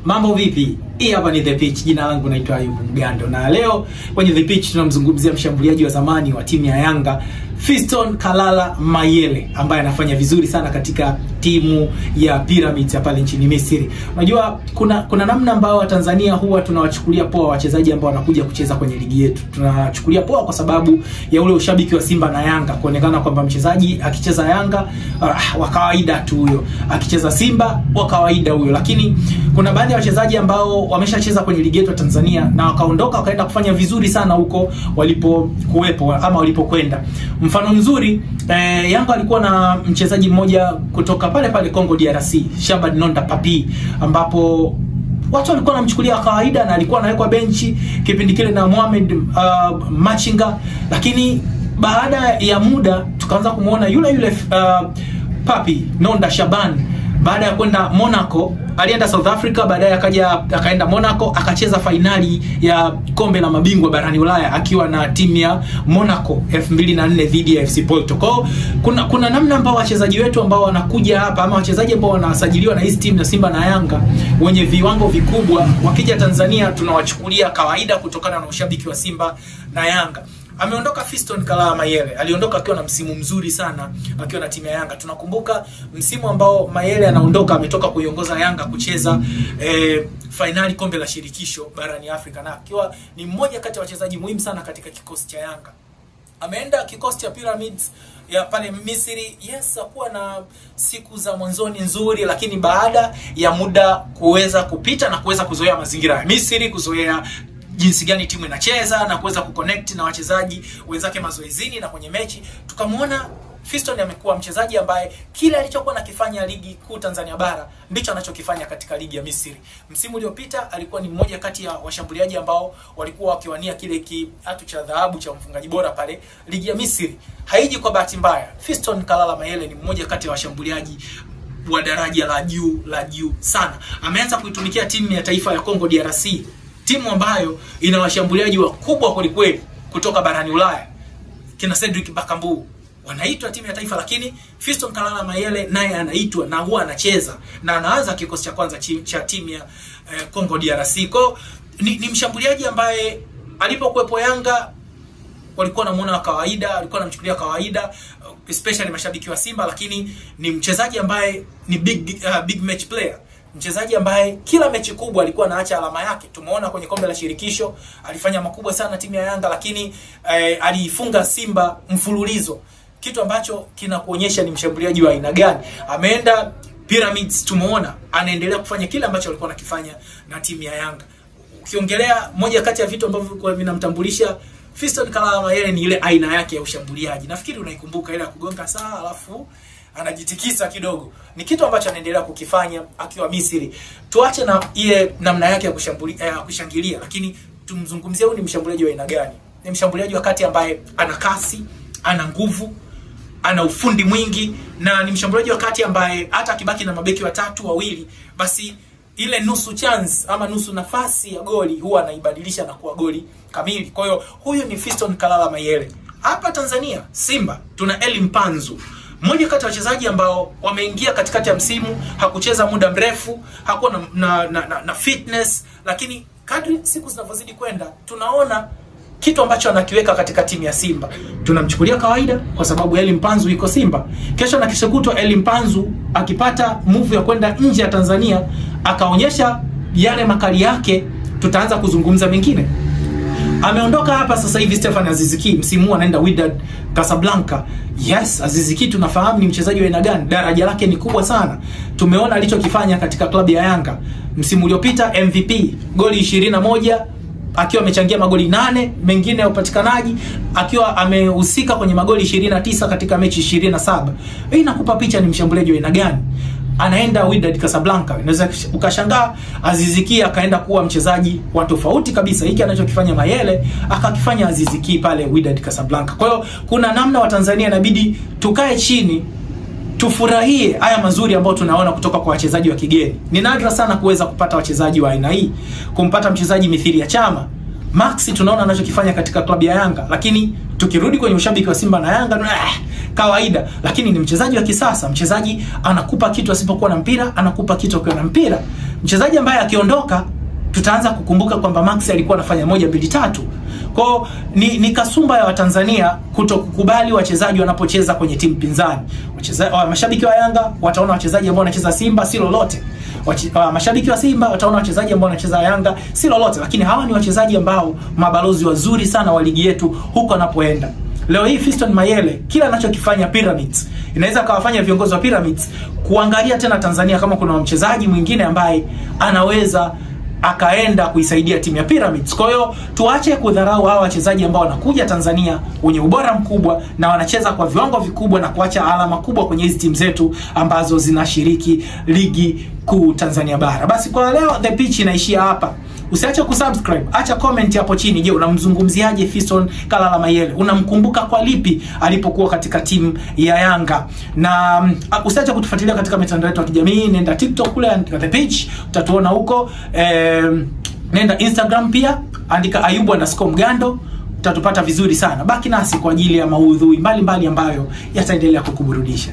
Mambo vipi? Hii hapa ni The Pitch. Jina langu naitwa Ayubu Mgando. Na leo kwenye The Pitch tunamzungumzia mshambuliaji wa zamani wa timu ya Yanga, Fiston Kalala Mayele, ambaye anafanya vizuri sana katika timu ya Pyramids ya pale nchini Misri. Unajua kuna namna ambao wa Tanzania huwa tunawachukulia poa wachezaji ambao wanakuja kucheza kwenye ligi yetu. Tunachukulia poa kwa sababu ya ule ushabiki wa Simba na Yanga, kuonekana kwamba mchezaji akicheza Yanga wa kawaida tu huyo, akicheza Simba wa kawaida huyo. Lakini kuna baadhi ya wachezaji ambao wameshacheza kwenye ligi yetu ya Tanzania na wakaondoka wakaenda kufanya vizuri sana huko walipokuwepo ama walipokwenda. Mfano mzuri, Yanga alikuwa na mchezaji mmoja kutoka pale Congo DRC, Shabad Nonda Papi, ambapo watu walikuwa wanamchukulia kawaida na alikuwa anawekwa benchi kipindi kile na Mohamed Machinga, lakini baada ya muda tukaanza kumuona yule Papi Nonda Shaban, baada ya kwenda Monaco, alienda South Africa, baadaye akaenda Monaco, akacheza finali ya kombe la mabingwa barani Ulaya akiwa na timu ya Monaco 2004 dhidi ya FC Porto. Kuna namna ambao wachezaji wetu ambao wanakuja hapa ama wachezaji ambao wanasajiliwa na hizi timu na Simba na Yanga wenye viwango vikubwa, wakija Tanzania tunawachukulia kawaida kutokana na ushabiki wa Simba na Yanga. Ameondoka Fiston Kalala Mayele, aliondoka akiwa na msimu mzuri sana akiwa na timu ya Yanga. Tunakumbuka msimu ambao Mayele anaondoka, ametoka kuiongoza Yanga kucheza finali kombe la shirikisho barani Afrika, na akiwa ni mmoja kati ya wachezaji muhimu sana katika kikosi cha Yanga. Ameenda kikosi cha Pyramids ya pale Misri. Yes, hakuwa na siku za mwanzoni nzuri, lakini baada ya muda kuweza kupita na kuweza kuzoea mazingira ya Misri, kuzoea jinsi gani timu inacheza na kuweza kuconnect na wachezaji wenzake mazoezini na kwenye mechi, tukamuona Fiston amekuwa mchezaji ambaye kile alichokuwa nakifanya ligi kuu Tanzania bara ndicho anachokifanya katika ligi ya Misri. Msimu uliopita alikuwa ni mmoja kati ya washambuliaji ambao walikuwa wakiwania kile kiatu cha dhahabu cha mfungaji bora pale ligi ya Misri. Haiji kwa bahati mbaya. Fiston Kalala Mayele ni mmoja kati ya washambuliaji wa daraja la juu sana. Ameanza kuitumikia timu ya taifa ya Congo DRC, timu ambayo ina washambuliaji wakubwa kwelikweli kutoka barani Ulaya, kina Cedric Bakambu wanaitwa timu ya taifa, lakini Fiston Kalala Mayele naye anaitwa na huwa anacheza na anaanza kikosi cha kwanza cha timu ya Congo DRC. Kwa ni mshambuliaji ambaye alipokuepo Yanga walikuwa wanamuona kawaida, walikuwa wanamchukulia kawaida, especially mashabiki wa Simba, lakini ni mchezaji ambaye ni big match player. Mchezaji ambaye kila mechi kubwa alikuwa anaacha alama yake. Tumeona kwenye kombe la shirikisho alifanya makubwa sana timu ya Yanga, lakini alifunga Simba mfululizo, kitu ambacho kinakuonyesha ni mshambuliaji wa aina gani. Ameenda Pyramids, tumeona anaendelea kufanya kile ambacho alikuwa anakifanya na timu ya Yanga. Ukiongelea moja kati ya vitu ambavyo vinamtambulisha Fiston Kalala Mayele ni ile aina yake ya ushambuliaji. Nafikiri unaikumbuka ile ya kugonga saa alafu anajitikisa kidogo. Ni kitu ambacho anaendelea kukifanya akiwa Misri. Tuache na ile namna yake ya kushangilia, lakini tumzungumzie huyu ni mshambuliaji wa aina gani? Ni mshambuliaji wa kati ambaye ana kasi, ana nguvu, ana ufundi mwingi, na ni mshambuliaji wa kati ambaye hata akibaki na mabeki watatu wawili, basi ile nusu chance ama nusu nafasi ya goli huwa anaibadilisha na kuwa goli kamili. Kwa hiyo huyu ni Fiston Kalala Mayele. Hapa Tanzania Simba tuna Eli Mpanzu, mmoja kati ya wachezaji ambao wameingia katikati ya msimu, hakucheza muda mrefu, hakuwa na fitness, lakini kadri siku zinavyozidi kwenda tunaona kitu ambacho anakiweka katika timu ya Simba. Tunamchukulia kawaida kwa sababu Eli Mpanzu yuko Simba. Kesho na kesho kutwa Eli Mpanzu akipata move ya kwenda nje ya Tanzania, akaonyesha yale makali yake, tutaanza kuzungumza mengine. Ameondoka hapa sasa hivi Stefan Aziz Ki, msimu anaenda Wydad Casablanca. Yes, Aziz Ki tunafahamu ni mchezaji wa aina gani, daraja lake ni kubwa sana. Tumeona alichokifanya katika klabu ya Yanga. Msimu uliopita MVP, goli 21, akiwa amechangia magoli 8 mengine ya upatikanaji, akiwa amehusika kwenye magoli 29 katika mechi 27. Hii inakupa picha ni mshambuliaji wa aina gani. Anaenda Wydad Casablanca. Unaweza ukashangaa Aziz Ki akaenda kuwa mchezaji wa tofauti kabisa. Hiki anachokifanya Mayele akakifanya Aziz Ki pale Wydad Casablanca. Kwa hiyo kuna namna wa Tanzania inabidi tukae chini tufurahie haya mazuri ambayo tunaona kutoka kwa wachezaji wa kigeni. Ni nadra sana kuweza kupata wachezaji wa aina hii. Kumpata mchezaji mithili ya Chama, Maxi tunaona anachokifanya katika klabu ya Yanga, lakini tukirudi kwenye ushabiki wa Simba na Yanga kawaida, lakini ni mchezaji wa kisasa. Mchezaji anakupa kitu asipokuwa na mpira, anakupa kitu akiwa na mpira. Mchezaji ambaye akiondoka tutaanza kukumbuka kwamba Max alikuwa anafanya 1 2 3. Kwa ni kasumba ya Watanzania kutokukubali wachezaji wanapocheza kwenye timu pinzani. Mashabiki wa Yanga wataona wachezaji ambao wanacheza Simba si lolote. Mashabiki wa Simba wataona wachezaji ambao wanacheza Yanga si lolote, lakini hawa ni wachezaji ambao mabalozi wazuri sana wa ligi yetu huko anapoenda. Leo hii Fiston Mayele kila anachokifanya Pyramids inaweza kawafanya viongozi wa Pyramids kuangalia tena Tanzania kama kuna mchezaji mwingine ambaye anaweza akaenda kuisaidia timu ya Pyramids. Kwa hiyo tuache kudharau hawa wachezaji ambao wanakuja Tanzania wenye ubora mkubwa na wanacheza kwa viwango vikubwa na kuacha alama kubwa kwenye hizi timu zetu ambazo zinashiriki ligi kuu Tanzania bara. Basi kwa leo The Pitch inaishia hapa. Usiache kusubscribe, acha comment hapo chini. Je, unamzungumziaje Fiston Kalala Mayele? Unamkumbuka kwa lipi alipokuwa katika timu ya Yanga? Na usiache kutufuatilia katika mitandao yetu ya kijamii. Nenda TikTok kule andika The Pitch, utatuona huko. Nenda Instagram pia andika Ayubu_Mgando, utatupata vizuri sana. Baki nasi kwa ajili ya maudhui mbalimbali ambayo yataendelea kukuburudisha.